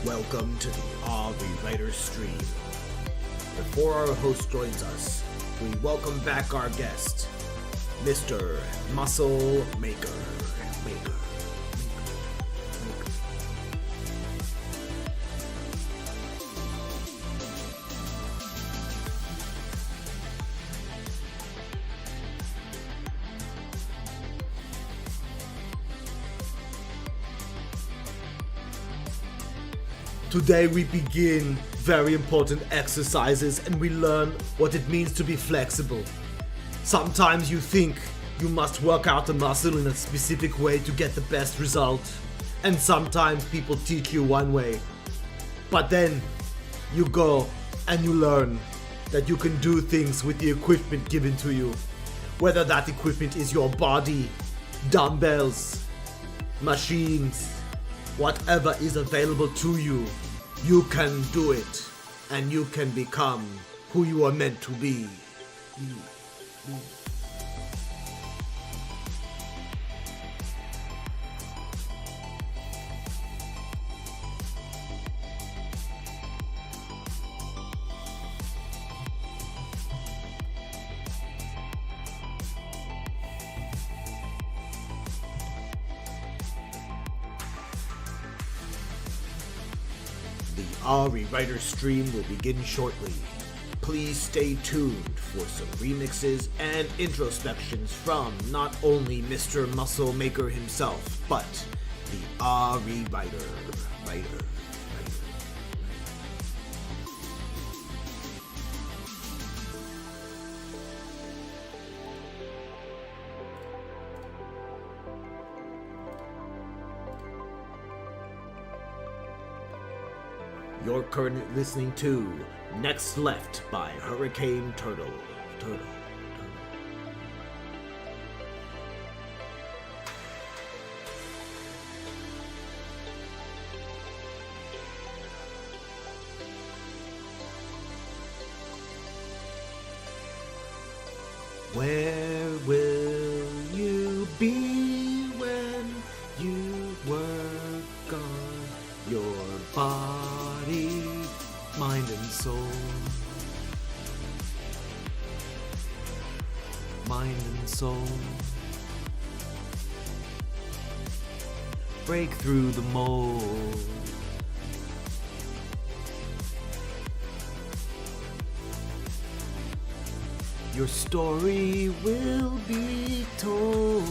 Welcome to the AhReWriter stream. Before our host joins us, we welcome back our guest, Mr. Muscle Maker. Today we begin very important exercises and we learn what it means to be flexible. Sometimes you think you must work out a muscle in a specific way to get the best result, and sometimes people teach you one way. But then you go and you learn that you can do things with the equipment given to you. Whether that equipment is your body, dumbbells, machines, whatever is available to you, you can do it, and you can become who you are meant to be. The AhReWriter stream will begin shortly. Please stay tuned for some remixes and introspections from not only Mr. Muscle Maker himself, but the AhReWriter. You're currently listening to Next Left by Hurricane Turtle. Where will you be when you work on your body, mind and soul? Mind and soul. Break through the mold. Your story will be told.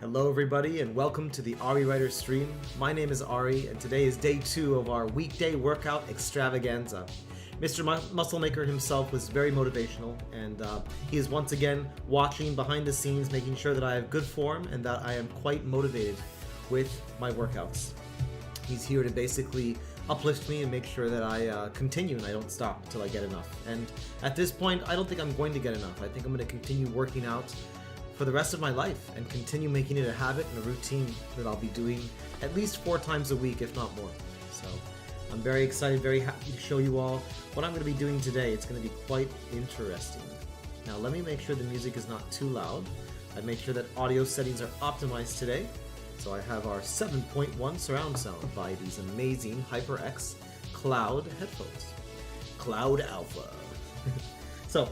Hello everybody and welcome to the AhReWriter stream. My name is Ari and today is day 2 of our weekday workout extravaganza. Mr. Muscle Maker himself was very motivational and he is once again watching behind the scenes, making sure that I have good form and that I am quite motivated with my workouts. He's here to basically uplift me and make sure that I continue and I don't stop until I get enough. And at this point, I don't think I'm going to get enough. I think I'm going to continue working out for the rest of my life and continue making it a habit and a routine that I'll be doing at least 4 times a week, if not more. So I'm very excited, very happy to show you all what I'm going to be doing today. It's going to be quite interesting. Now let me make sure the music is not too loud. I make sure that audio settings are optimized today. So I have our 7.1 surround sound by these amazing HyperX Cloud headphones. Cloud Alpha. So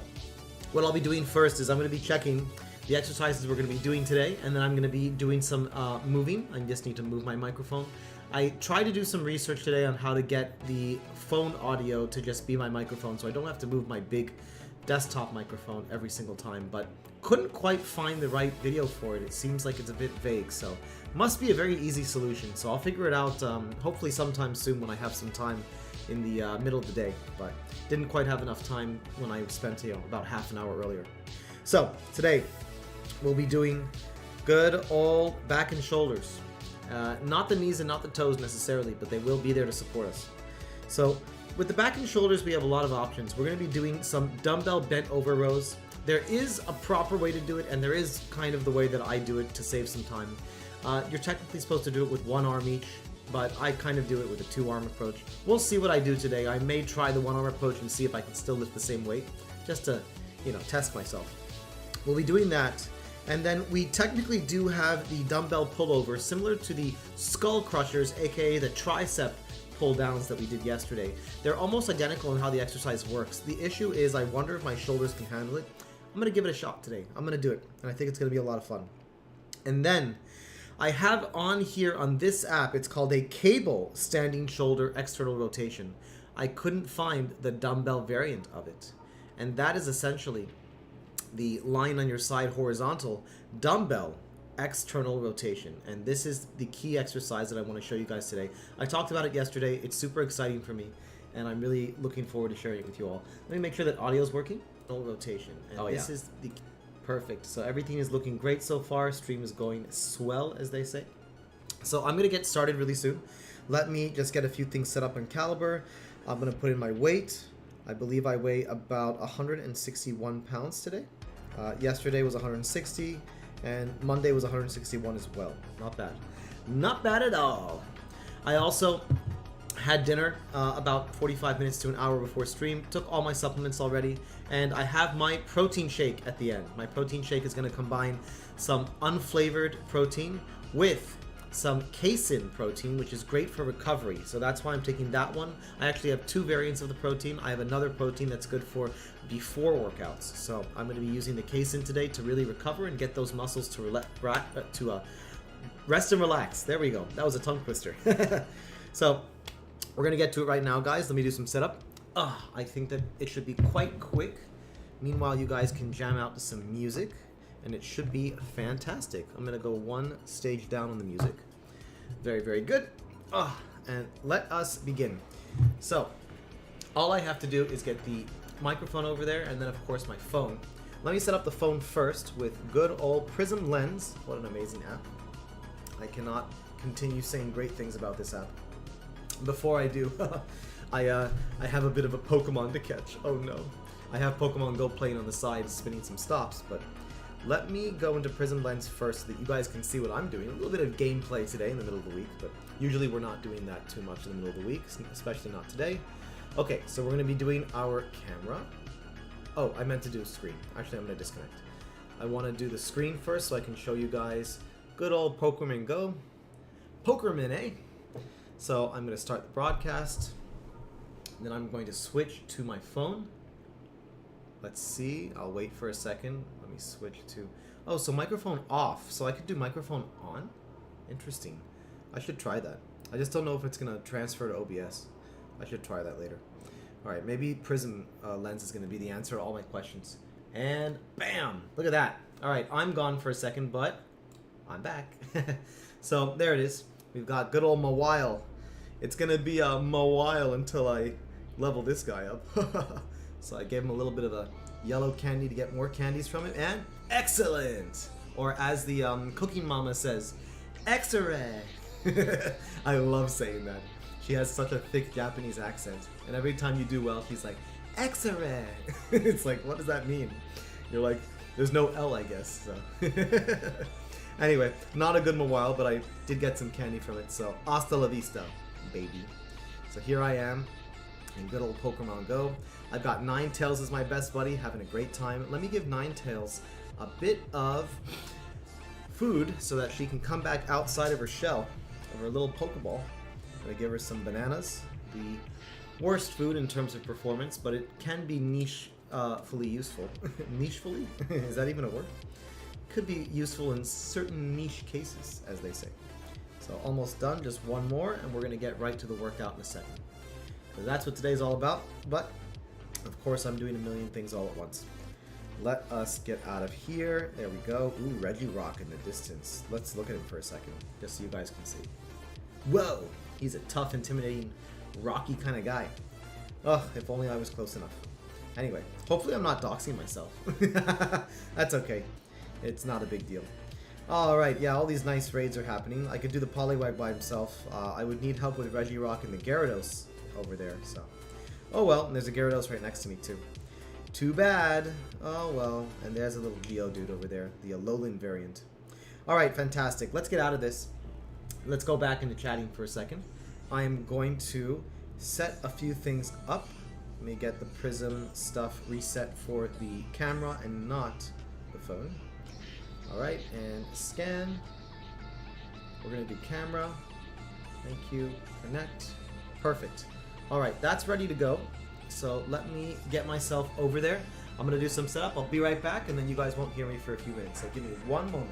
what I'll be doing first is I'm going to be checking the exercises we're going to be doing today, and then I'm going to be doing some moving. I just need to move my microphone. I tried to do some research today on how to get the phone audio to just be my microphone so I don't have to move my big desktop microphone every single time, but couldn't quite find the right video for it. It seems like it's a bit vague, so must be a very easy solution. So I'll figure it out hopefully sometime soon when I have some time in the middle of the day, but didn't quite have enough time when I spent about half an hour earlier. So today we'll be doing good old back and shoulders. Not the knees and not the toes necessarily, but they will be there to support us. So with the back and shoulders, we have a lot of options. We're going to be doing some dumbbell bent over rows. There is a proper way to do it, and there is kind of the way that I do it to save some time. You're technically supposed to do it with one arm each, but I kind of do it with a two-arm approach. We'll see what I do today. I may try the one-arm approach and see if I can still lift the same weight, just to, test myself. We'll be doing that. And then we technically do have the dumbbell pullover, similar to the skull crushers, aka the tricep pull downs that we did yesterday. They're almost identical in how the exercise works. The issue is I wonder if my shoulders can handle it. I'm going to give it a shot today. I'm going to do it, and I think it's going to be a lot of fun. And then I have on here on this app, it's called a cable standing shoulder external rotation. I couldn't find the dumbbell variant of it. And that is essentially the line on your side horizontal dumbbell external rotation. And this is the key exercise that I want to show you guys today. I talked about it yesterday. It's super exciting for me, and I'm really looking forward to sharing it with you all. Let me make sure that audio is working. Rotation. And this is the perfect. So everything is looking great so far. Stream is going swell, as they say. So I'm going to get started really soon. Let me just get a few things set up on Caliber. I'm going to put in my weight. I believe I weigh about 161 pounds today. Yesterday was 160, and Monday was 161 as well. Not bad. Not bad at all. I also had dinner about 45 minutes to an hour before stream. Took all my supplements already, and I have my protein shake at the end. My protein shake is going to combine some unflavored protein with some casein protein, which is great for recovery. So that's why I'm taking that one. I actually have two variants of the protein. I have another protein that's good for before workouts. So I'm going to be using the casein today to really recover and get those muscles to rest and relax. There we go. That was a tongue twister. So we're going to get to it right now, guys. Let me do some setup. I think that it should be quite quick. Meanwhile, you guys can jam out to some music, and it should be fantastic. I'm going to go one stage down on the music. Very, very good. And let us begin. So, all I have to do is get the microphone over there, and then, of course, my phone. Let me set up the phone first with good old Prism Lens. What an amazing app. I cannot continue saying great things about this app. Before I do, I have a bit of a Pokemon to catch. Oh no. I have Pokemon Go playing on the side, spinning some stops, but let me go into Prism Lens first so that you guys can see what I'm doing. A little bit of gameplay today in the middle of the week, but usually we're not doing that too much in the middle of the week, especially not today. Okay, so we're going to be doing our camera. Oh, I meant to do screen. Actually, I'm going to disconnect. I want to do the screen first so I can show you guys good old Pokemon Go. Pokerman, eh? So I'm going to start the broadcast. Then I'm going to switch to my phone. Let's see. I'll wait for a second. Let me switch to... Oh, so microphone off. So I could do microphone on? Interesting. I should try that. I just don't know if it's going to transfer to OBS. I should try that later. Alright, maybe Prism Lens is going to be the answer to all my questions. And bam! Look at that. Alright, I'm gone for a second, but I'm back. So there it is. We've got good old Mawile. It's going to be a Mawile until I level this guy up. So I gave him a little bit of a yellow candy to get more candies from him, and excellent! Or as the cooking mama says, X-ray! I love saying that. She has such a thick Japanese accent, and every time you do well, she's like, X-ray! It's like, what does that mean? You're like, there's no L, I guess, so. Anyway, not a good Mawile, but I did get some candy from it, so hasta la vista, baby. So here I am in good old Pokemon Go. I've got Ninetales as my best buddy, having a great time. Let me give Ninetales a bit of food so that she can come back outside of her shell, of her little Pokeball. I'm going to give her some bananas, the worst food in terms of performance, but it can be niche-fully useful. Niche-fully? Is that even a word? Could be useful in certain niche cases, as they say. So almost done, just one more, and we're going to get right to the workout in a second. So that's what today's all about, but of course I'm doing a million things all at once. Let us get out of here. There we go. Ooh, Regirock in the distance. Let's look at him for a second, just so you guys can see. Whoa! He's a tough, intimidating rocky kind of guy. Ugh, if only I was close enough. Anyway, hopefully I'm not doxing myself. That's okay. It's not a big deal. Alright, yeah, all these nice raids are happening. I could do the Poliwag by himself. I would need help with Regirock and the Gyarados over there, so... Oh well, and there's a Gyarados right next to me too. Too bad. Oh well, and there's a little Geodude over there, the Alolan variant. Alright, fantastic. Let's get out of this. Let's go back into chatting for a second. I'm going to set a few things up. Let me get the prism stuff reset for the camera and not the phone. Alright, and scan. We're going to do camera. Thank you. Connect. Perfect. Alright, that's ready to go. So let me get myself over there. I'm going to do some setup. I'll be right back, and then you guys won't hear me for a few minutes. So give me one moment.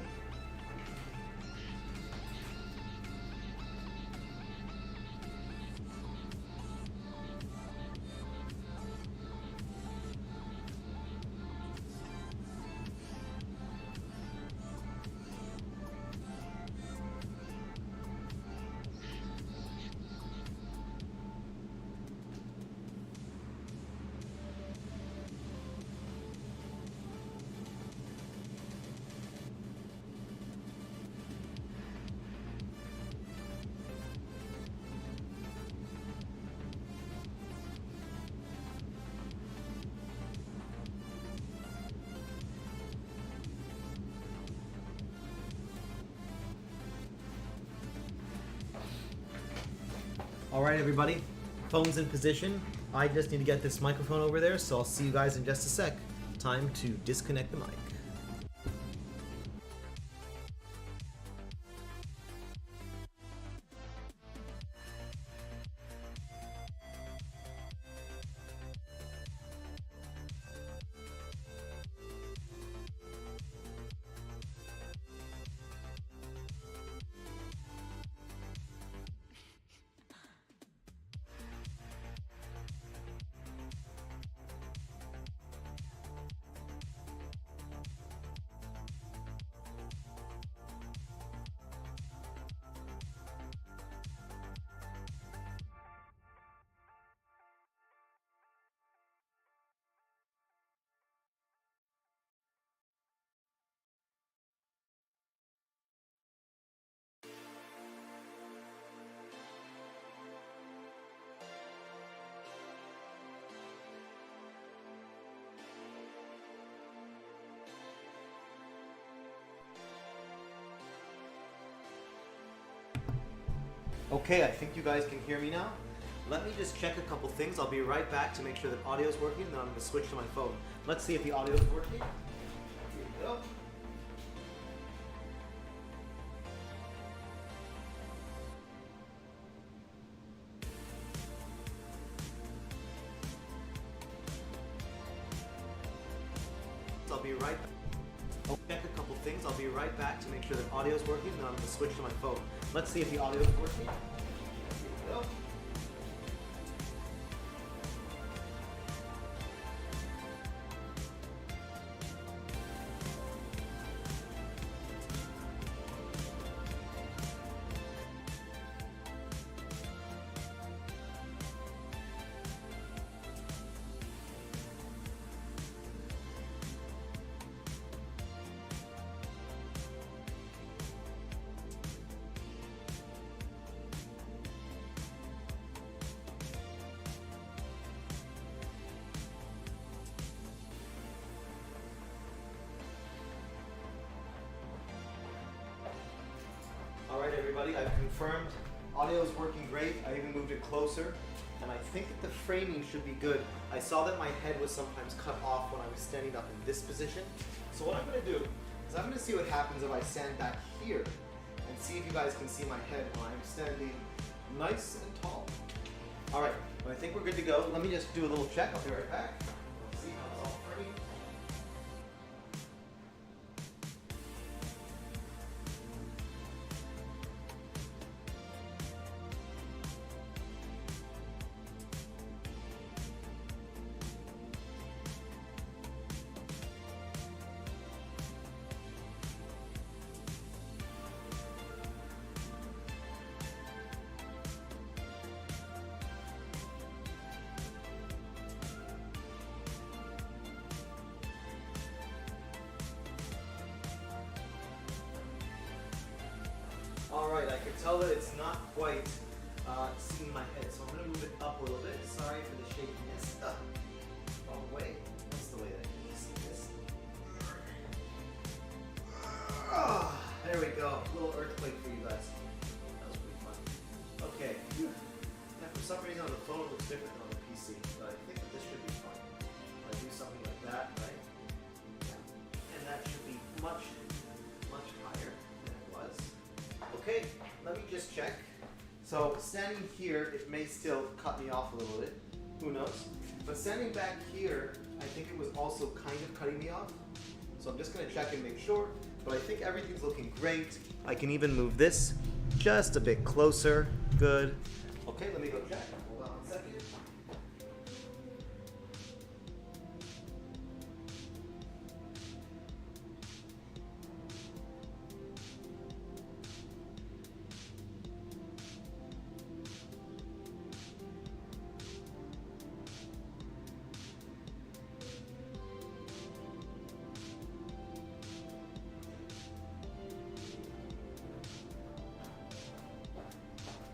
Alright everybody, phone's in position. I just need to get this microphone over there, so I'll see you guys in just a sec. Time to disconnect the mic. Okay, I think you guys can hear me now. Let me just check a couple things. I'll be right back to make sure that audio's working, then I'm going to switch to my phone. Let's see if the audio's working. Here we go. I'll be right back. I'll check a couple things. I'll be right back to make sure that audio's working, then I'm going to switch to my phone. Let's see if the audio's working. Here we go. Alright everybody, I've confirmed audio is working great. I even moved it closer, and I think that the framing should be good. I saw that my head was sometimes cut off when I was standing up in this position. So what I'm going to do is I'm going to see what happens if I stand back here and see if you guys can see my head when I'm standing nice and tall. Alright, I think we're good to go. Let me just do a little check. I'll be right back. Let's see how it's all framed. can tell that it's not quite seeing my head, so I'm going to move it up a little bit. Sorry for the shakiness. Wrong way. That's the way that you see this. There we go. A little earthquake for you guys. That was pretty fun. Okay. Yeah, for some reason on the phone it looks different than on the PC, but I think that this should be fine. If I do something like that, right? Yeah. And that should be much higher than it was. Okay, let me just check. So standing here, it may still cut me off a little bit. Who knows? But standing back here, I think it was also kind of cutting me off. So I'm just going to check and make sure. But I think everything's looking great. I can even move this just a bit closer. Good. Okay, let me go check. Hold on a second.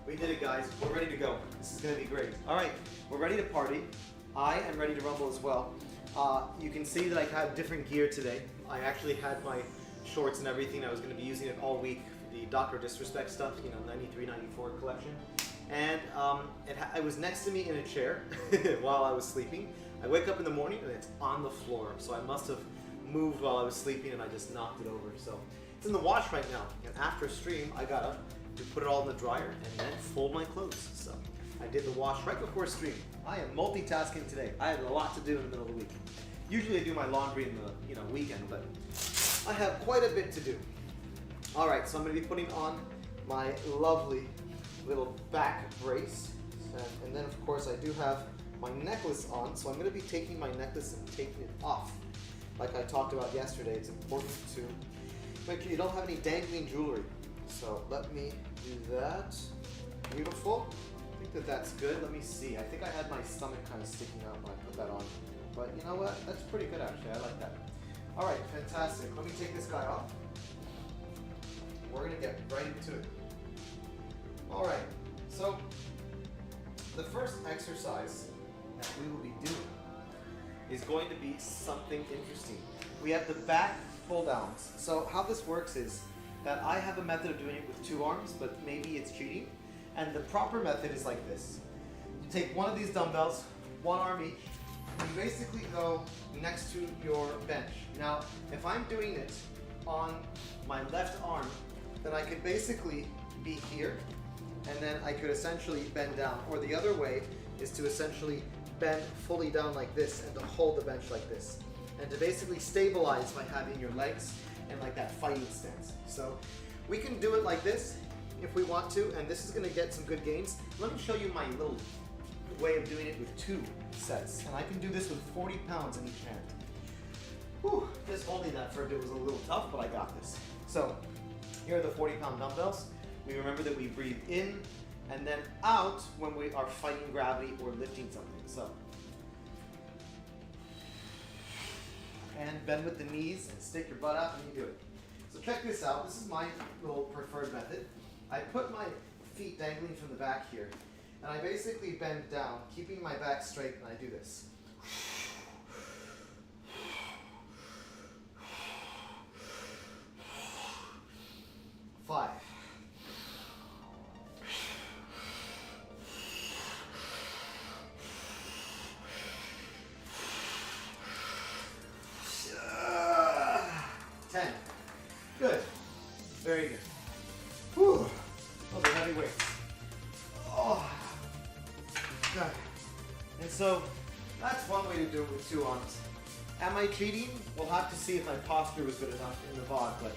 We did it, guys. We're ready to go. This is going to be great. All right, we're ready to party. I am ready to rumble as well. You can see that I have different gear today. I actually had my shorts and everything. I was going to be using it all week for the Dr. Disrespect stuff, you know, 93, 94 collection. And it was next to me in a chair while I was sleeping. I wake up in the morning and it's on the floor. So I must have moved while I was sleeping and I just knocked it over. So it's in the wash right now. And after stream, I got up to put it all in the dryer and then fold my clothes. So I did the wash right before stream. I am multitasking today. I had a lot to do in the middle of the week. Usually I do my laundry in the weekend, but I have quite a bit to do. All right, so I'm going to be putting on my lovely little back brace, and then of course I do have my necklace on. So I'm going to be taking my necklace and taking it off. Like I talked about yesterday, it's important to make sure you don't have any dangling jewelry. So let me do that. Beautiful. I think that that's good. Let me see. I think I had my stomach kind of sticking out when I put that on. But you know what? That's pretty good actually. I like that. All right, fantastic. Let me take this guy off. We're going to get right into it. All right. So the first exercise that we will be doing is going to be something interesting. We have the back pull downs. So how this works is that I have a method of doing it with 2 arms, but maybe it's cheating. And the proper method is like this. You take one of these dumbbells, 1 arm each, and you basically go next to your bench. Now, if I'm doing it on my left arm, then I could basically be here, and then I could essentially bend down. Or the other way is to essentially bend fully down like this and to hold the bench like this. And to basically stabilize by having your legs and like that fighting stance. So we can do it like this if we want to, and this is going to get some good gains. Let me show you my little way of doing it with 2 sets. And I can do this with 40 pounds in each hand. Whew, just holding that for a bit was a little tough, but I got this. So here are the 40-pound dumbbells. We remember that we breathe in and then out when we are fighting gravity or lifting something. So, and bend with the knees and stick your butt out and you do it. So check this out. This is my little preferred method. I put my feet dangling from the back here, and I basically bend down, keeping my back straight, and I do this. 5. 10. Good. Very good. Whew. Those are heavy weights. Oh. Good. And so that's one way to do it with 2 arms. Am I cheating? We'll have to see if my posture was good enough in the VOD, but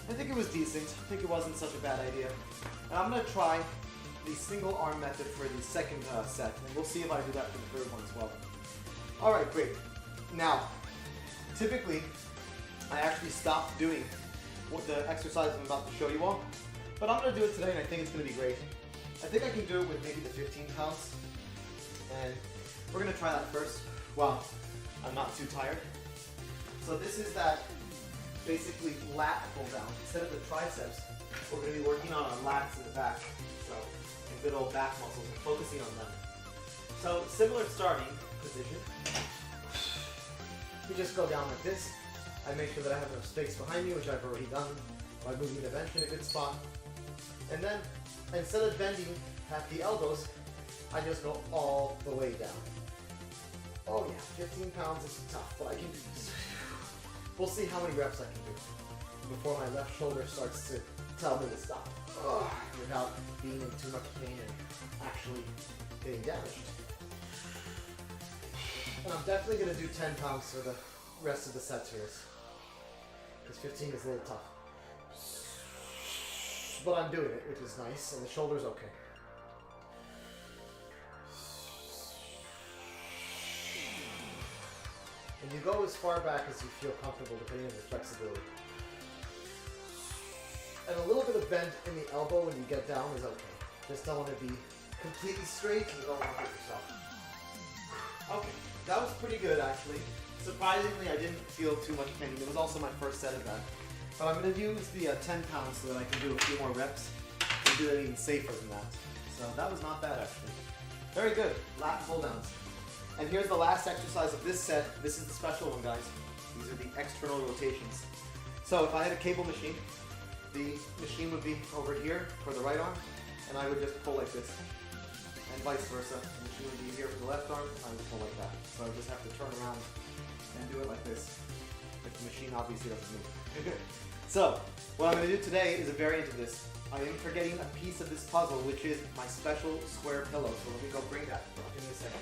I think it was decent. I think it wasn't such a bad idea. And I'm going to try the single arm method for the second set, and we'll see if I do that for the third one as well. All right, great. Now, typically, I actually stopped doing what the exercise I'm about to show you all, but I'm going to do it today, and I think it's going to be great. I think I can do it with maybe the 15 pounds, and we're going to try that first. Wow, I'm not too tired. So this is that basically lat pull down. Instead of the triceps, we're going to be working on our lats in the back. So, and good old back muscles and focusing on them. So, similar starting position. You just go down like this. I make sure that I have enough space behind me, which I've already done by moving the bench in a good spot. And then, instead of bending at the elbows, I just go all the way down. Oh yeah, 15 pounds is tough, but I can do this. We'll see how many reps I can do before my left shoulder starts to tell me to stop. Without being in too much pain and actually getting damaged. And I'm definitely going to do 10 pounds for the rest of the sets here. Because 15 is a little tough. But I'm doing it, which is nice, and the shoulder's okay. And you go as far back as you feel comfortable depending on your flexibility. And a little bit of bend in the elbow when you get down is okay. Just don't want to be completely straight and you don't want to hurt yourself. Okay, that was pretty good actually. Surprisingly, I didn't feel too much pain. It was also my first set of that. But I'm going to use the 10 pounds so that I can do a few more reps and do it even safer than that. So that was not bad actually. Very good, lat pull downs. And here's the last exercise of this set. This is the special one, guys. These are the external rotations. So if I had a cable machine, the machine would be over here for the right arm, and I would just pull like this. And vice versa. The machine would be here for the left arm, I would pull like that. So I just have to turn around and do it like this. If the machine obviously doesn't move. So, what I'm going to do today is a variant of this. I am forgetting a piece of this puzzle, which is my special square pillow. So let me go bring that. Give me a second.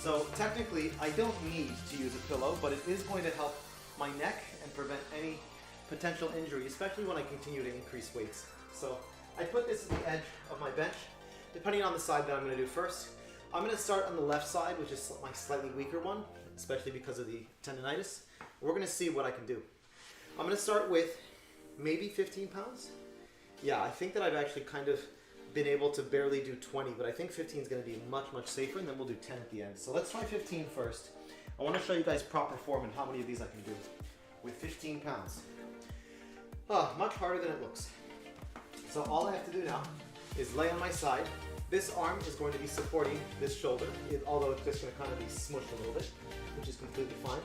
So technically, I don't need to use a pillow, but it is going to help my neck and prevent any potential injury, especially when I continue to increase weights. So I put this at the edge of my bench, depending on the side that I'm going to do first. I'm going to start on the left side, which is my slightly weaker one, especially because of the tendonitis. We're going to see what I can do. I'm going to start with maybe 15 pounds. Yeah, I think that I've actually kind of been able to barely do 20, but I think 15 is going to be much, much safer, and then we'll do 10 at the end. So let's try 15 first. I want to show you guys proper form and how many of these I can do with 15 pounds. Much harder than it looks. So all I have to do now is lay on my side. This arm is going to be supporting this shoulder, although it's just going to kind of be smushed a little bit, which is completely fine.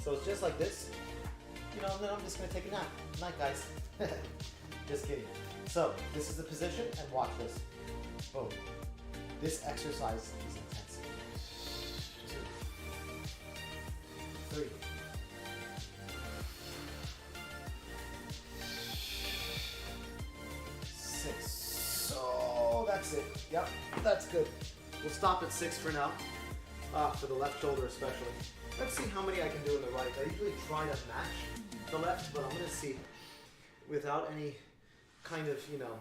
So it's just like this, you know, and then I'm just going to take a nap. Night, guys. Just kidding. So this is the position, and watch this. Boom. This exercise is intense. 2, 3. 6. So that's it. Yep, that's good. We'll stop at 6 for now. For the left shoulder especially. Let's see how many I can do in the right. I usually try to match the left, but I'm going to see without any kind of, you know,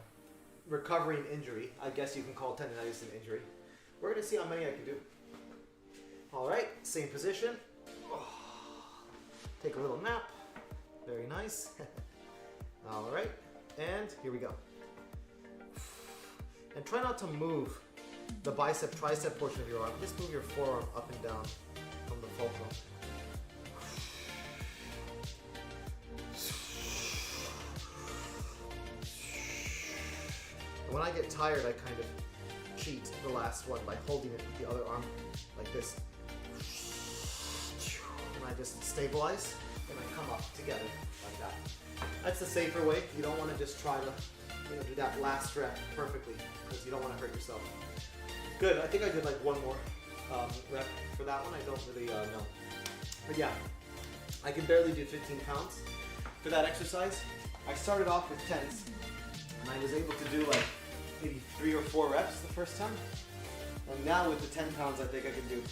recovering injury. I guess you can call tendonitis an injury. We're going to see how many I can do. All right, same position. Take a little nap. Very nice. All right, and here we go. And try not to move the bicep, tricep portion of your arm. Just move your forearm up and down from the fulcrum. And when I get tired, I kind of cheat the last one by holding it with the other arm like this. And I just stabilize and I come up together like that. That's the safer way. You don't want to just try to, you know, do that last rep perfectly because you don't want to hurt yourself. Good, I think I did like one more rep for that one. I don't really know. But yeah, I can barely do 15 pounds for that exercise. I started off with 10s and I was able to do like maybe 3 or 4 reps the first time. And now with the 10 pounds, I think I can do,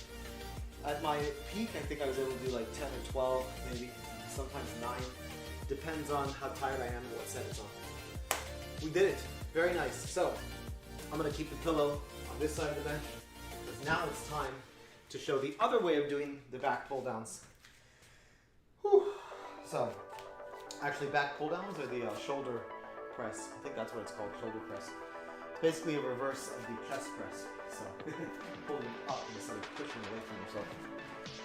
at my peak, I think I was able to do like 10 or 12, maybe, sometimes 9. Depends on how tired I am and what set it's on. We did it, very nice. So, I'm gonna keep the pillow on this side of the bench, because now it's time to show the other way of doing the back pull downs. Whew. So, actually back pull downs or the shoulder press. I think that's what it's called, shoulder press. basically a reverse of the chest press. So pulling up instead of pushing away from yourself.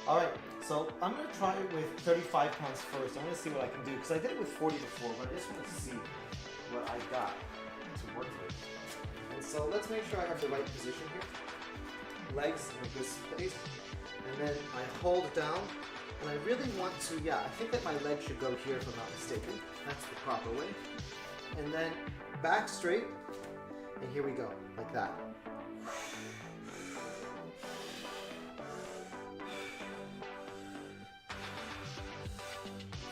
All right, so I'm gonna try it with 35 pounds first. I'm gonna see what I can do because I did it with 40 before, but I just want to see what I got to work with. And so let's make sure I have the right position here. Legs in a good place, and then I hold down, and I really want to, I think that my leg should go here if I'm not mistaken. That's the proper way. And then back straight, and here we go, like that.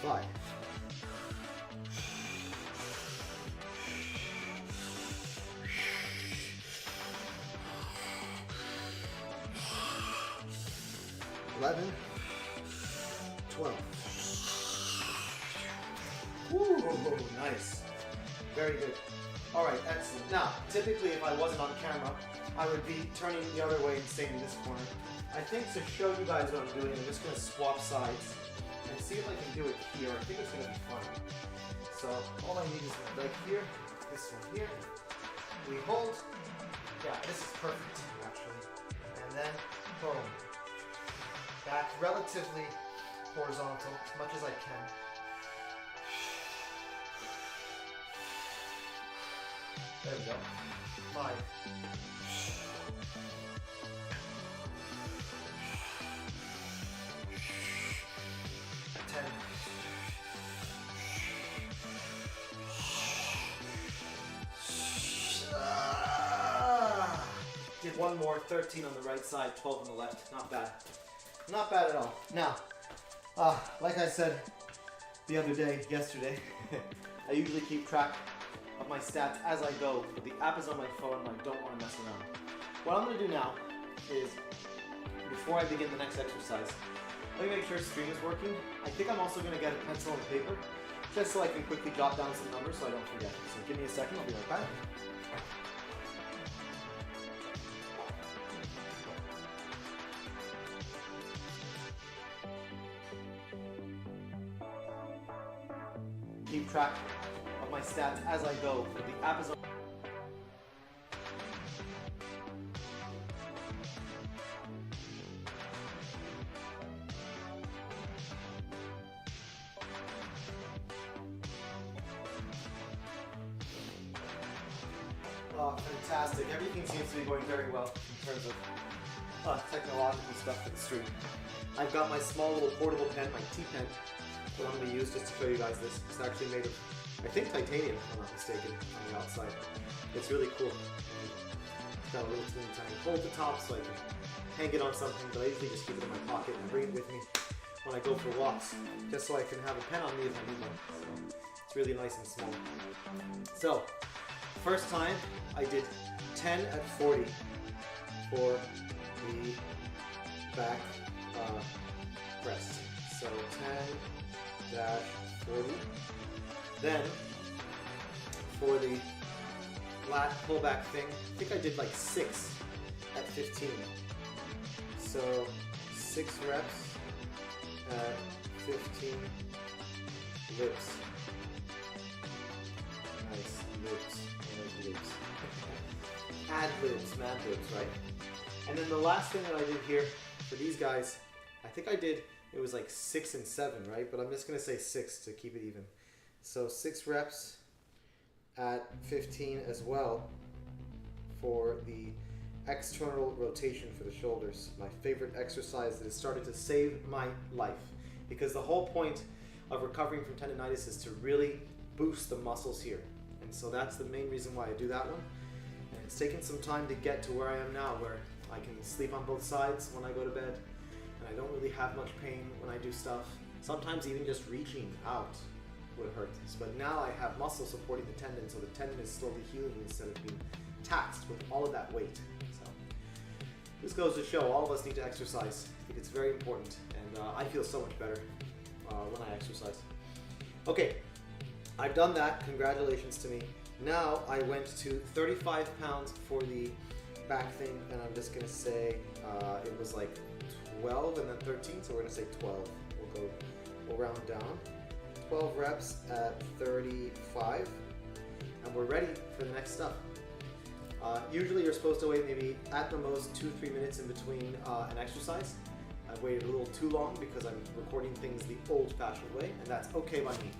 5. 11, 12. Woo, nice. Very good. All right, excellent. Now, typically if I wasn't on camera, I would be turning the other way and staying in this corner. I think to show you guys what I'm doing, I'm just going to swap sides and see if I can do it here. I think it's going to be fun. So all I need is the leg here, this one here. We hold. Yeah, this is perfect, actually. And then, boom. Back relatively horizontal, as much as I can. There we go. 5. 10. Did one more, 13 on the right side, 12 on the left. Not bad. Not bad at all. Now, like I said the other day, yesterday, I usually keep track of my stats as I go, but the app is on my phone and I don't want to mess around. What I'm going to do now is, before I begin the next exercise, let me make sure stream is working. I think I'm also going to get a pencil and paper, just so I can quickly jot down some numbers so I don't forget. So give me a second, I'll be right back. Keep track of my stats as I go. The app is on. Oh, fantastic. Everything seems to be going very well in terms of technological stuff for the stream. I've got my small little portable pen, my T-pen, that I'm going to use just to show you guys this. It's actually made of, I think, titanium, if I'm not mistaken, on the outside. It's really cool. It's got a little teeny tiny hole at the top so I can hang it on something, but I usually just keep it in my pocket and bring it with me when I go for walks, just so I can have a pen on me if I need one. So it's really nice and small. So, first time I did 10 at 40 for the back press. So 10-40. Then for the lat pullback thing, I think I did like 6 at 15. So 6 reps at 15 lifts. Nice lifts. I like lifts. Ad libs, mad libs, right? And then the last thing that I did here for these guys, I think I did, it was like 6 and 7, right? But I'm just going to say 6 to keep it even. So 6 reps at 15 as well for the external rotation for the shoulders. My favorite exercise that has started to save my life. Because the whole point of recovering from tendonitis is to really boost the muscles here. And so that's the main reason why I do that one. And it's taken some time to get to where I am now, where I can sleep on both sides when I go to bed. And I don't really have much pain when I do stuff. Sometimes even just reaching out would hurt. But now I have muscle supporting the tendon, so the tendon is slowly healing instead of being taxed with all of that weight. So this goes to show all of us need to exercise. I think it's very important, and I feel so much better when I exercise. Okay, I've done that. Congratulations to me. Now I went to 35 pounds for the back thing, and I'm just gonna say it was like 12 and then 13, so we're gonna say 12. We'll round down. 12 reps at 35, and we're ready for the next stuff. Usually you're supposed to wait maybe at the most 2-3 minutes in between an exercise. I've waited a little too long because I'm recording things the old-fashioned way, and that's okay by me.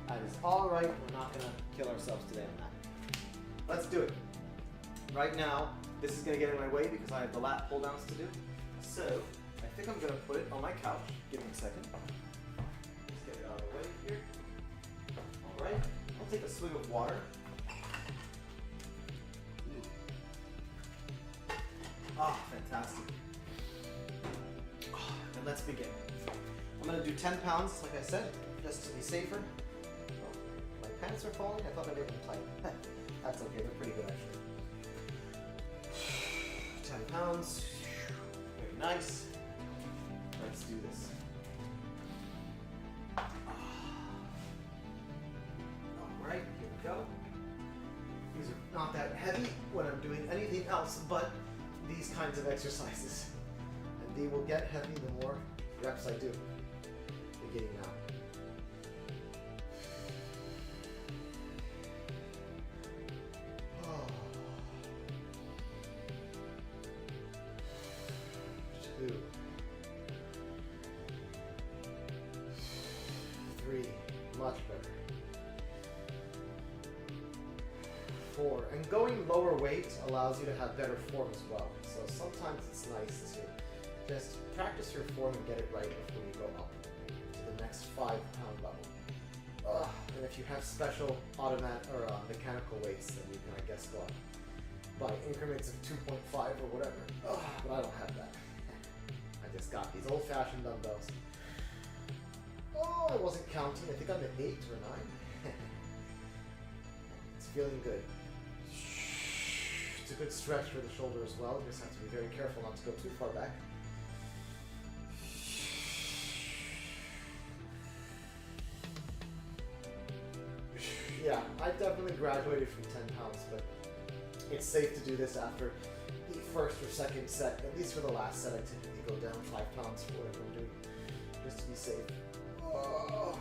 That is all right. We're not gonna kill ourselves today on that. Let's do it. Right now, this is gonna get in my way because I have the lat pull downs to do. So I think I'm gonna put it on my couch. Give me a second. Let's get it out of the way here. All right. I'll take a swig of water. Ah, fantastic. And let's begin. I'm gonna do 10 pounds, like I said, just to be safer. Oh, my pants are falling. I thought I made them tight. That's okay, they're pretty good actually. 10 pounds, very nice. Let's do this. All right, here we go. These are not that heavy when I'm doing anything else but these kinds of exercises. And they will get heavy the more reps I do. Beginning now. Oh. 2, 3, much better. 4, and going lower weight allows you to have better form as well. So sometimes it's nice to just practice your form and get it right before you go up to the next 5-pound level. And if you have special automatic or mechanical weights, then you can, I guess, go up by increments of 2.5 or whatever. But I don't have that. I just got these old-fashioned dumbbells. Oh, I wasn't counting. I think I'm at 8 or 9. It's feeling good. It's a good stretch for the shoulder as well. You just have to be very careful not to go too far back. Yeah, I definitely graduated from 10 pounds, but it's safe to do this after the first or second set. At least for the last set, I typically go down 5 pounds for whatever I'm doing, just to be safe. Oh.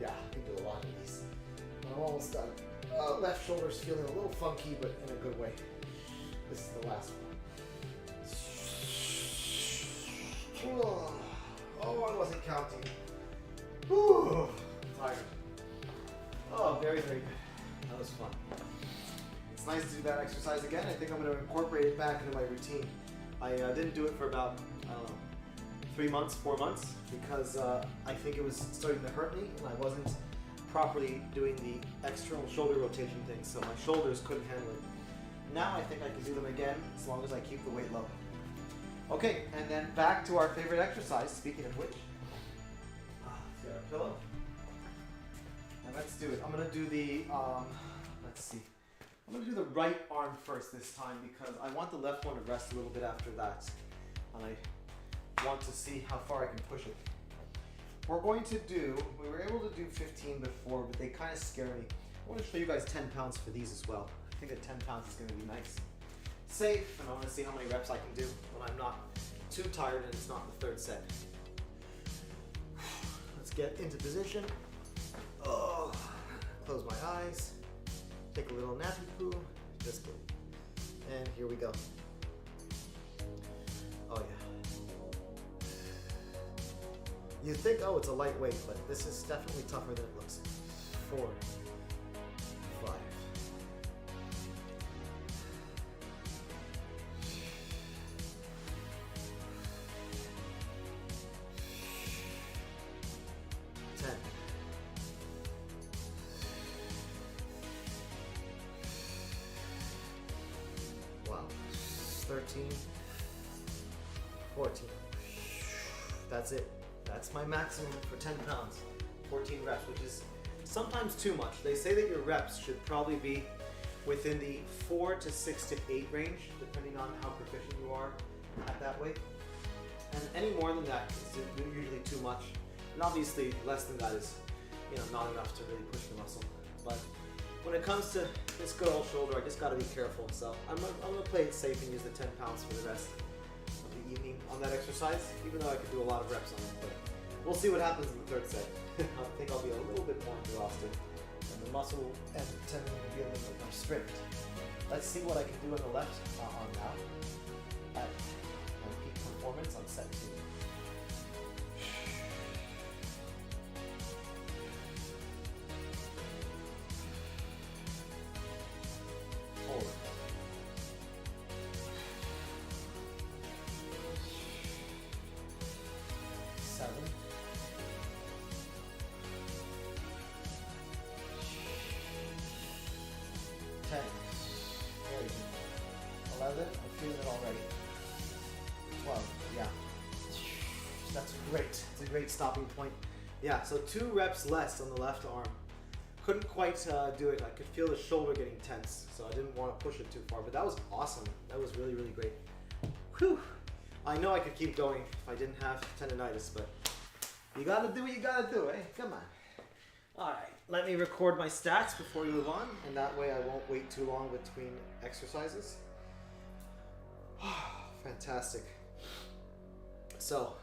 Yeah, I can do a lot of these. I'm almost done. Left shoulder's feeling a little funky, but in a good way. This is the last one. Oh, I wasn't counting. Whew, tired. Oh, very, very good. That was fun. It's nice to do that exercise again. I think I'm going to incorporate it back into my routine. I didn't do it for about, I don't know, 3 months, 4 months, because I think it was starting to hurt me, and I wasn't properly doing the external shoulder rotation thing, so my shoulders couldn't handle it. Now I think I can do them again, as long as I keep the weight low. Okay, and then back to our favorite exercise, speaking of which. Let's get our pillow. And let's do it. I'm gonna do the, let's see. I'm gonna do the right arm first this time because I want the left one to rest a little bit after that. And I want to see how far I can push it. We're going to do, we were able to do 15 before, but they kind of scare me. I want to show you guys 10 pounds for these as well. I think that 10 pounds is going to be nice. Safe, and I want to see how many reps I can do when I'm not too tired and it's not the third set. Let's get into position. Oh, close my eyes. Take a little nappy poo. Just kidding. And here we go. Oh yeah. You think, oh, it's a lightweight, but this is definitely tougher than it looks. 4, 5. 10. 13, 14. That's it. That's my maximum for 10 pounds. 14 reps, which is sometimes too much. They say that your reps should probably be within the 4 to 6 to 8 range, depending on how proficient you are at that weight. And any more than that is usually too much. And obviously less than that is, not enough to really push the muscle. But when it comes to this good old shoulder, I just gotta be careful. So I'm gonna play it safe and use the 10 pounds for the rest of the evening on that exercise, even though I could do a lot of reps on it. But we'll see what happens in the third set. I think I'll be a little bit more exhausted and the muscle and the tendon will be a little bit more strict. Let's see what I can do on the left arm now at my peak performance on set 2. Forward. 7. 10. Very good. 11. I'm feeling it already. 12. Yeah. That's great. It's a great stopping point. Yeah, so 2 reps less on the left arm. Couldn't quite do it. I could feel the shoulder getting tense, so I didn't want to push it too far. But that was awesome. That was really, really great. Whew. I know I could keep going if I didn't have tendonitis, but you gotta do what you gotta do, eh? Come on. All right, let me record my stats before we move on, and that way I won't wait too long between exercises. Fantastic. So,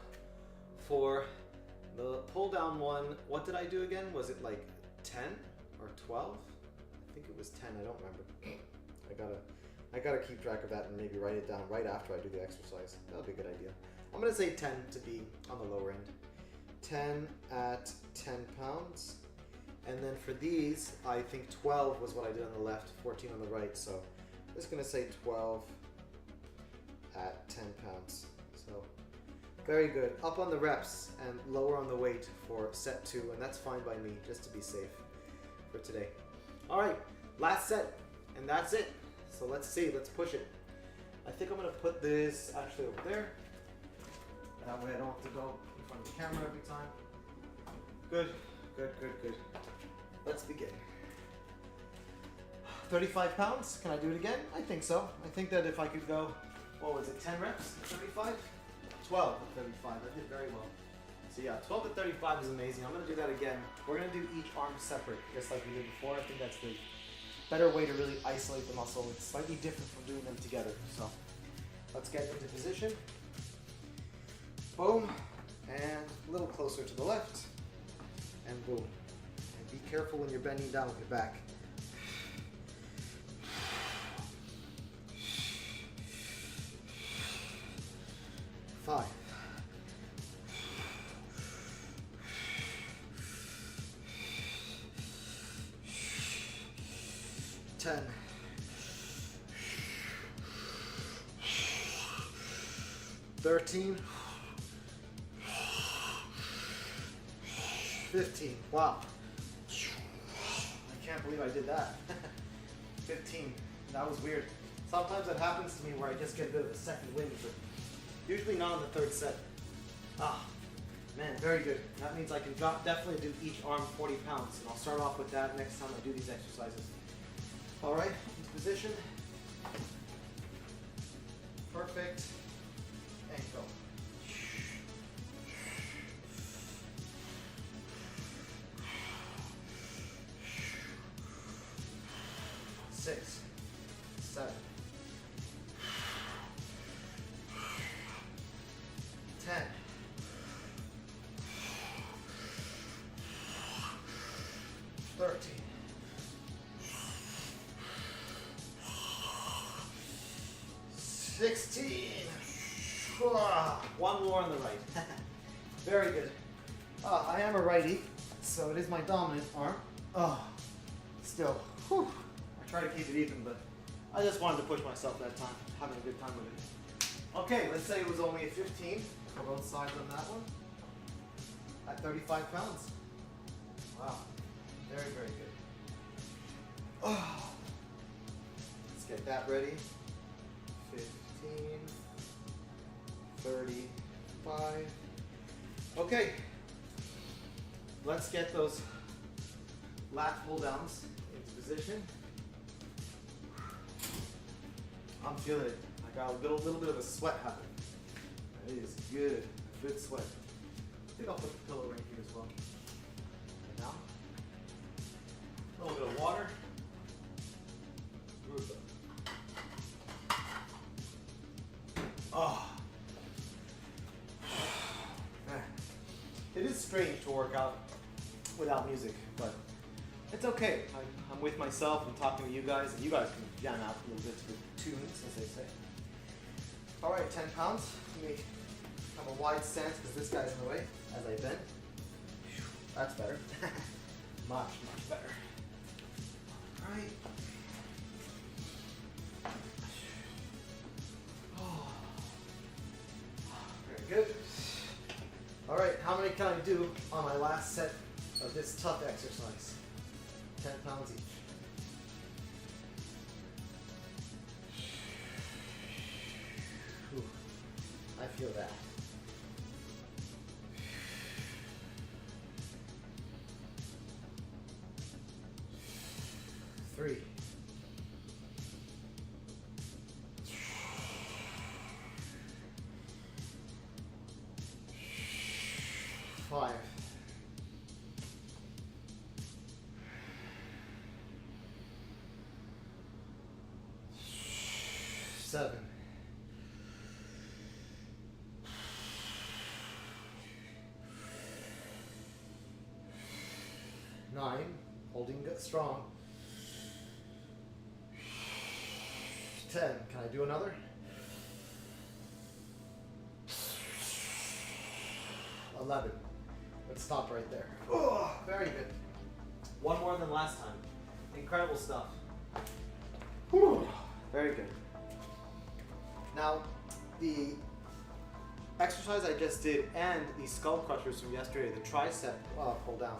for the pull down one, what did I do again? Was it like 10 or 12? I think it was 10, I don't remember. I gotta keep track of that and maybe write it down right after I do the exercise. That'll be a good idea. I'm gonna say 10 to be on the lower end. 10 at 10 pounds. And then for these, I think 12 was what I did on the left, 14 on the right. So I'm just gonna say 12 at 10 pounds. So very good. Up on the reps and lower on the weight for set 2, and that's fine by me, just to be safe for today. All right, last set, and that's it. So let's see, let's push it. I think I'm gonna put this actually over there. That way I don't have to go in front of the camera every time. Good, good, good, good. Let's begin. 35 pounds, can I do it again? I think so. I think that if I could go, what was it, 10 reps at 35? 12 at 35, I did very well. So yeah, 12 at 35 is amazing. I'm gonna do that again. We're gonna do each arm separate, just like we did before. I think that's the better way to really isolate the muscle. It's slightly different from doing them together. So let's get into position. Boom, and a little closer to the left, and boom. And be careful when you're bending down with your back. Five. 10. 13. 15. Wow. I can't believe I did that. 15. That was weird. Sometimes it happens to me where I just get a bit of a second wind, but usually not on the third set. Ah, man, very good. That means I can definitely do each arm 40 pounds, and I'll start off with that next time I do these exercises. All right, into position. Perfect. And go. Six, 7, 10, 13, 16. One more on the right. Very good. I am a righty, so it is my dominant arm. Still. Whew. I try to keep it even, but I just wanted to push myself that time, having a good time with it. Okay, let's say it was only a 15 for both sides on that one. At 35 pounds. Wow, very, very good. Let's get that ready. 15, 35. Okay, let's get those lat pull downs into position. I'm feeling it. I got a little bit of a sweat happening. It is good, good sweat. I think I'll put the pillow right here as well. And now, a little bit of water. Oh, man. It is strange to work out without music, but It's okay. I'm with myself and talking to you guys, and you guys can jam out a little bit to the tunes, as they say. All right, 10 pounds. Let me have a wide stance because this guy's in the way as I bend. That's better. Much better. All right. Very good. All right, how many can I do on my last set of this tough exercise? 10 pounds each. Whew. I feel that. Three. 5. 7. 9. Holding it strong. 10. Can I do another? 11. Let's stop right there. Oh, very good. One more than last time. Incredible stuff. Whew. Very good. Now, the exercise I just did and the skull crushers from yesterday, the tricep pull down,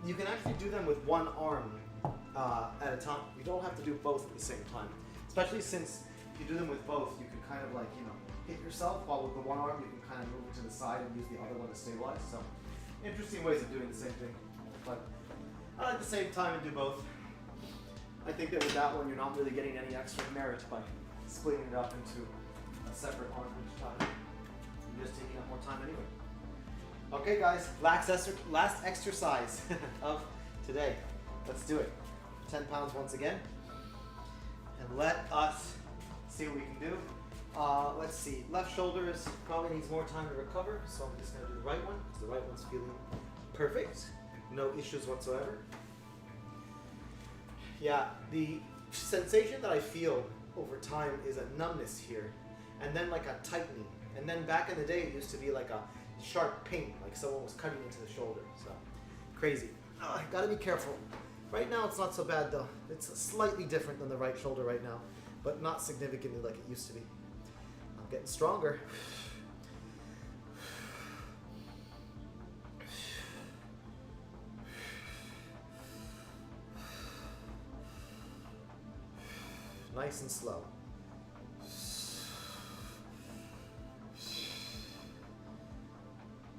you can actually do them with one arm at a time. You don't have to do both at the same time. Especially since if you do them with both, you can kind of like, hit yourself, while with the one arm you can kind of move it to the side and use the other one to stabilize. So, interesting ways of doing the same thing. But I like the same time and do both. I think that with that one, you're not really getting any extra merit by splitting it up into a separate arm each time. You're just taking up more time anyway. Okay guys, last exercise of today. Let's do it. 10 pounds once again. And let us see what we can do. Let's see, left shoulder probably needs more time to recover, so I'm just going to do the right one, because the right one's feeling perfect. No issues whatsoever. Yeah, the sensation that I feel over time is a numbness here, and then like a tightening. And then back in the day, it used to be like a sharp pain, like someone was cutting into the shoulder. So, crazy. Gotta be careful. Right now, it's not so bad though. It's slightly different than the right shoulder right now, but not significantly like it used to be. I'm getting stronger. Nice and slow.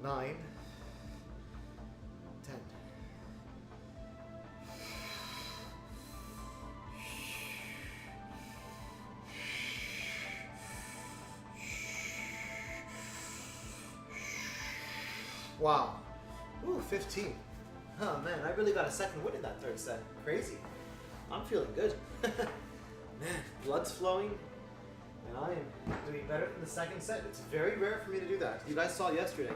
9, 10. Wow. Ooh, 15. Oh man, I really got a second win in that third set. Crazy. I'm feeling good. Man, blood's flowing, and I am doing better than the second set. It's very rare for me to do that. You guys saw yesterday.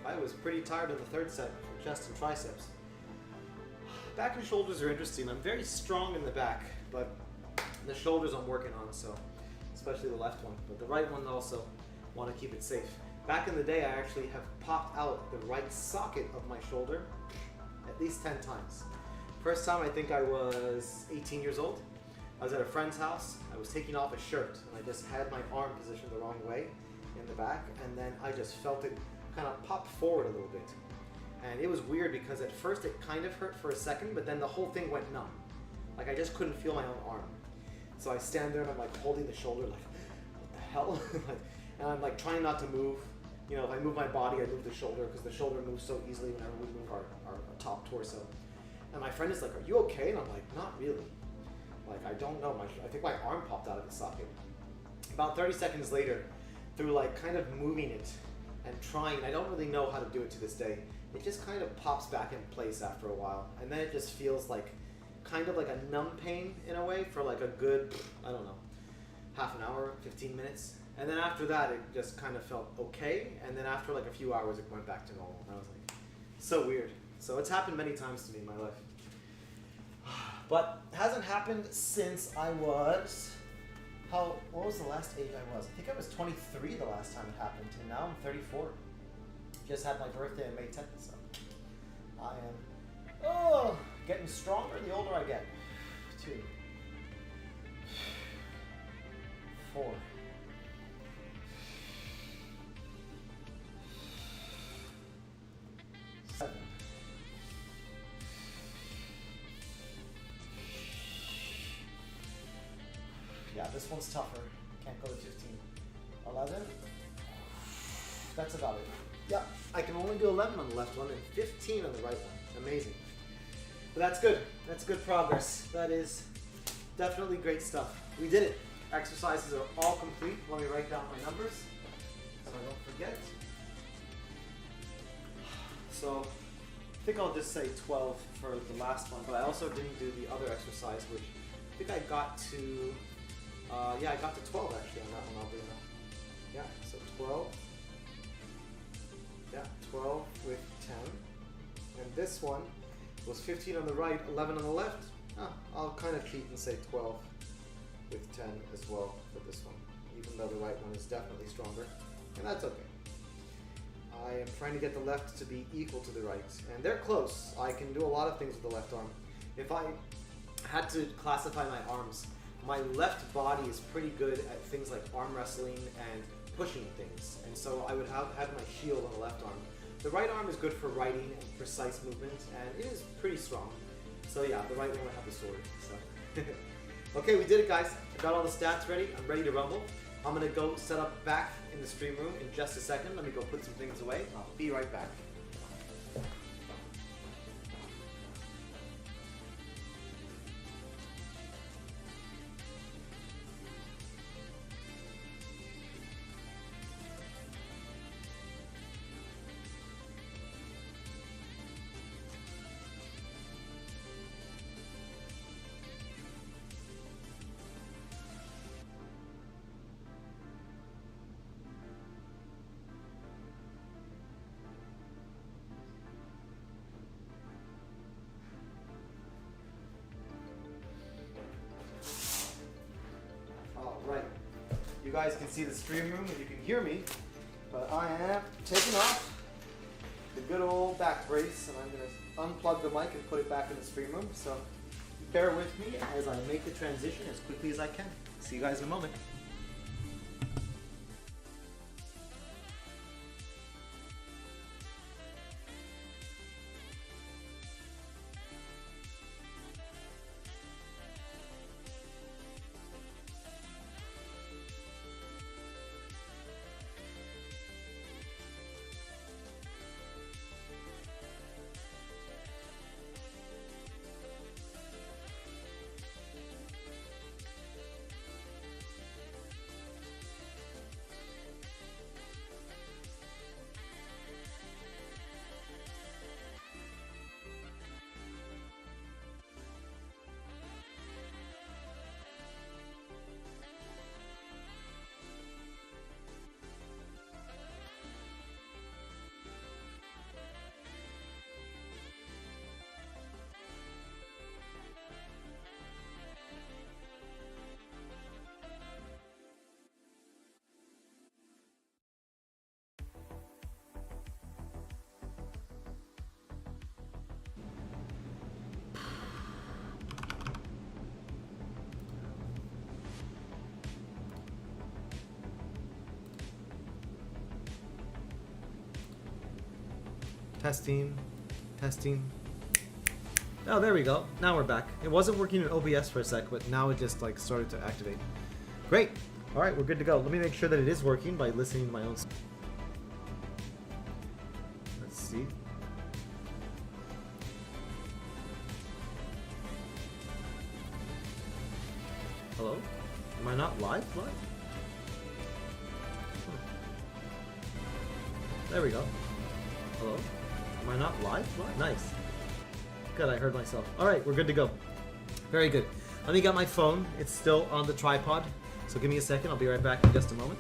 I was pretty tired of the third set for chest and triceps. Back and shoulders are interesting. I'm very strong in the back, but the shoulders I'm working on, so especially the left one. But the right one also want to keep it safe. Back in the day, I actually have popped out the right socket of my shoulder at least 10 times. First time I think I was 18 years old. I was at a friend's house. I was taking off a shirt and I just had my arm positioned the wrong way in the back, and then I just felt it kind of pop forward a little bit. And it was weird because at first it kind of hurt for a second, but then the whole thing went numb. Like I just couldn't feel my own arm. So I stand there and I'm like holding the shoulder like, what the hell? And I'm like trying not to move. You know, if I move my body, I move the shoulder because the shoulder moves so easily whenever we move our top torso. And my friend is like, are you okay? And I'm like, not really. Like, I don't know. I think my arm popped out of the socket. About 30 seconds later, through like kind of moving it and trying, I don't really know how to do it to this day. It just kind of pops back in place after a while. And then it just feels like, kind of like a numb pain in a way for like a good, I don't know, half an hour, 15 minutes. And then after that, it just kind of felt okay. And then after like a few hours, it went back to normal. And I was like, so weird. So it's happened many times to me in my life. But hasn't happened since I was, what was the last age I was? I think I was 23 the last time it happened, and now I'm 34. Just had my birthday on May 10th, so I am, getting stronger the older I get. 2, 4, 7. Yeah, this one's tougher. Can't go to 15. 11. That's about it. Yeah, I can only do 11 on the left one and 15 on the right one. Amazing. But that's good. That's good progress. That is definitely great stuff. We did it. Exercises are all complete. Let me write down my numbers so I don't forget. So I think I'll just say 12 for the last one, but I also didn't do the other exercise, which I think I got to, I got to 12 actually on that one. I'll do that. Yeah, so 12. Yeah, 12 with 10. And this one was 15 on the right, 11 on the left. I'll kind of cheat and say 12 with 10 as well for this one, even though the right one is definitely stronger. And that's okay. I am trying to get the left to be equal to the right, and they're close. I can do a lot of things with the left arm. If I had to classify my arms, my left body is pretty good at things like arm wrestling and pushing things, and so I would have my shield on the left arm. The right arm is good for writing and precise movement, and it is pretty strong. So yeah, the right one would have the sword. So okay, we did it, guys. I got all the stats ready. I'm ready to rumble. I'm gonna go set up back in the stream room in just a second. Let me go put some things away. I'll be right back. Right, you guys can see the stream room and you can hear me, but I am taking off the good old back brace, and I'm going to unplug the mic and put it back in the stream room. So bear with me as I make the transition as quickly as I can. See you guys in a moment. Testing, testing. Oh, there we go. Now we're back. It wasn't working in OBS for a sec, but now it just like started to activate. Great. All right, we're good to go. Let me make sure that it is working by listening to my own. Let's see. Hello? Am I not live? What? There we go. Hello? Am I not live? What? Nice. Good, I heard myself. Alright, we're good to go. Very good. Let me get my phone. It's still on the tripod. So give me a second. I'll be right back in just a moment.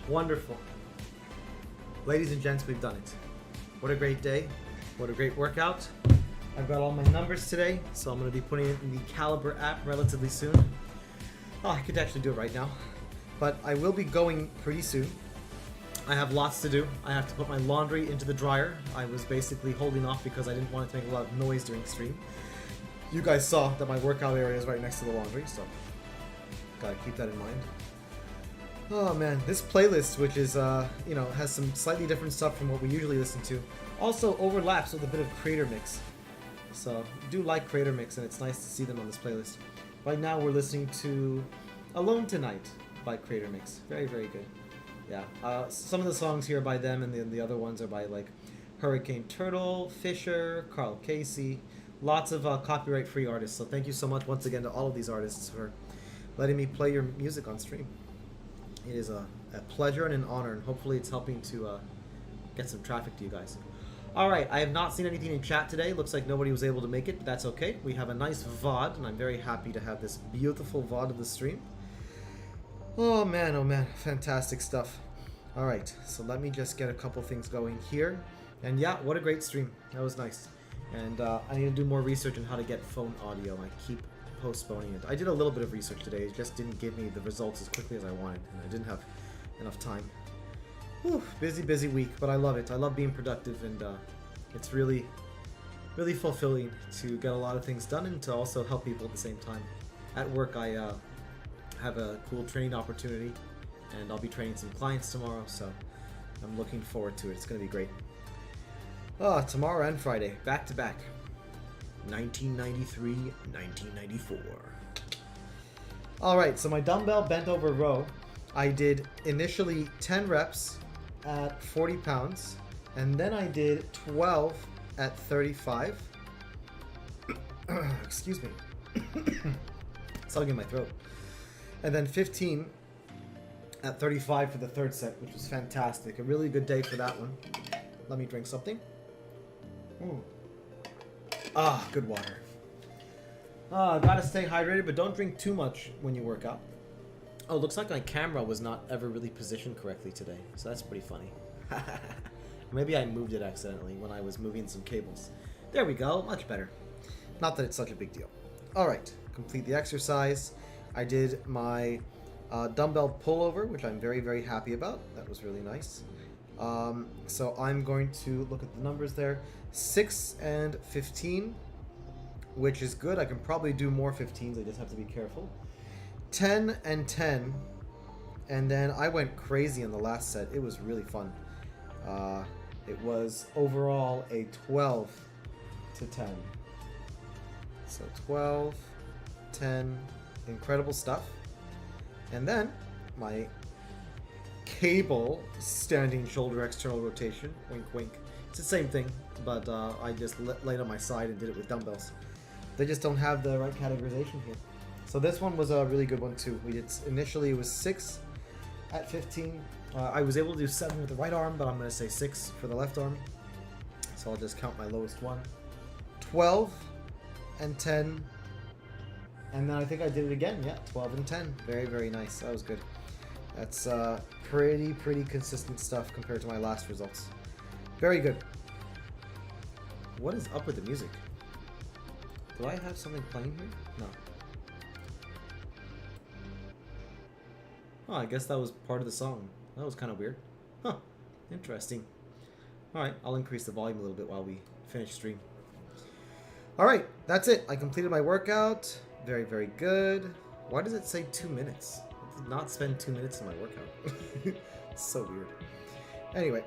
Wonderful. Ladies and gents, we've done it. What a great day. What a great workout. I've got all my numbers today, so I'm going to be putting it in the Caliber app relatively soon. Oh, I could actually do it right now. But I will be going pretty soon. I have lots to do. I have to put my laundry into the dryer. I was basically holding off because I didn't want it to make a lot of noise during the stream. You guys saw that my workout area is right next to the laundry, so gotta keep that in mind. Oh man, this playlist, which is, has some slightly different stuff from what we usually listen to, also overlaps with a bit of Creator Mix. So, I do like Creator Mix, and it's nice to see them on this playlist. Right now, we're listening to Alone Tonight by Creator Mix. Very, very good. Yeah, some of the songs here are by them, and then the other ones are by, like, Hurricane Turtle, Fisher, Carl Casey. Lots of copyright-free artists, so thank you so much once again to all of these artists for letting me play your music on stream. It is a pleasure and an honor, and hopefully it's helping to get some traffic to you guys. Alright, I have not seen anything in chat today. Looks like nobody was able to make it, but that's okay. We have a nice VOD, and I'm very happy to have this beautiful VOD of the stream. Oh man, fantastic stuff. Alright, so let me just get a couple things going here. And yeah, what a great stream. That was nice. And I need to do more research on how to get phone audio. I keep postponing it. I did a little bit of research today. It just didn't give me the results as quickly as I wanted, and I didn't have enough time. Whew, busy week, but I love it. I love being productive, and it's really fulfilling to get a lot of things done and to also help people at the same time. At work, I have a cool training opportunity, and I'll be training some clients tomorrow, so I'm looking forward to it. It's going to be great. Tomorrow and Friday, back to back. 1993, 1994. Alright, so my dumbbell bent over row, I did initially 10 reps at 40 pounds, and then I did 12 at 35. Excuse me. Something in my throat. And then 15 at 35 for the third set, which was fantastic. A really good day for that one. Let me drink something. Good water. Gotta stay hydrated, but don't drink too much when you work out. Oh, looks like my camera was not ever really positioned correctly today, so that's pretty funny. Maybe I moved it accidentally when I was moving some cables. There we go, much better. Not that it's such a big deal. Alright, complete the exercise. I did my dumbbell pullover, which I'm very happy about. That was really nice. So I'm going to look at the numbers there. 6 and 15, which is good. I can probably do more 15s. I just have to be careful. 10 and 10, and then I went crazy in the last set. It was really fun. It was overall a 12 to 10. So 12, 10, incredible stuff. And then my cable standing shoulder external rotation, wink wink. It's the same thing, but I just laid on my side and did it with dumbbells. They just don't have the right categorization here. So this one was a really good one too. We did initially, it was 6 at 15. I was able to do 7 with the right arm, but I'm going to say 6 for the left arm. So I'll just count my lowest one. 12 and 10. And then I think I did it again. Yeah, 12 and 10. Very nice. That was good. That's pretty consistent stuff compared to my last results. Very good. What is up with the music? Do I have something playing here? No. Oh, I guess that was part of the song. That was kind of weird. Huh. Interesting. Alright, I'll increase the volume a little bit while we finish stream. Alright, that's it. I completed my workout. Very good. Why does it say 2 minutes? I did not spend 2 minutes in my workout. It's so weird. Anyway,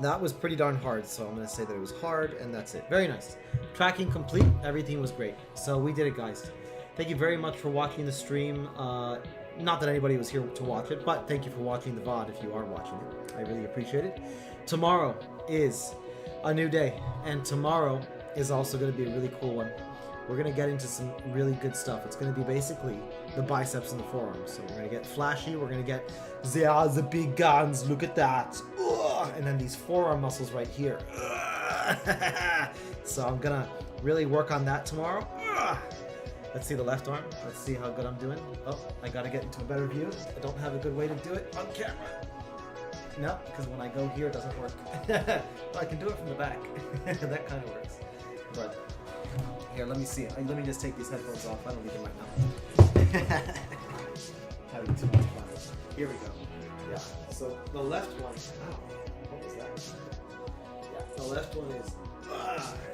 that was pretty darn hard, so I'm going to say that it was hard, and that's it. Very nice. Tracking complete. Everything was great. So we did it, guys. Thank you very much for watching the stream. Not that anybody was here to watch it, but thank you for watching the VOD if you are watching it. I really appreciate it. Tomorrow is a new day, and tomorrow is also going to be a really cool one. We're going to get into some really good stuff. It's going to be basically the biceps and the forearms. So we're going to get flashy. We're going to get the big guns. Look at that. Ugh. And then these forearm muscles right here. So I'm going to really work on that tomorrow. Ugh. Let's see the left arm. Let's see how good I'm doing. Oh, I got to get into a better view. I don't have a good way to do it on camera. No, because when I go here, it doesn't work. Well, I can do it from the back. That kind of works. But here, let me see. Let me just take these headphones off. I don't need them right now. Having too much fun. Here we go. Yeah. So the left one. Ow. What was that? Yeah. The left one is.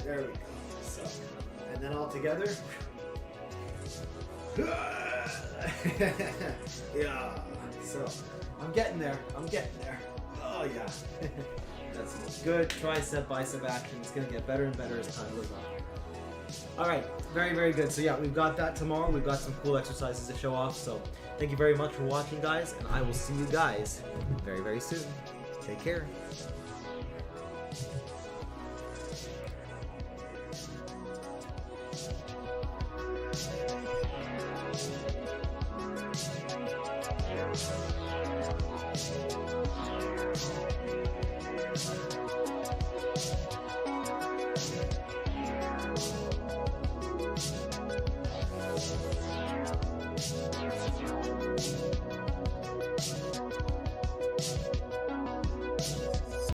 There we go. So, and then all together. Yeah. So, I'm getting there. Oh yeah. That's good tricep bicep action. It's gonna get better and better as time goes on. All right, very, very good. So yeah, we've got that tomorrow. We've got some cool exercises to show off. So thank you very much for watching, guys, and I will see you guys very, very soon. Take care.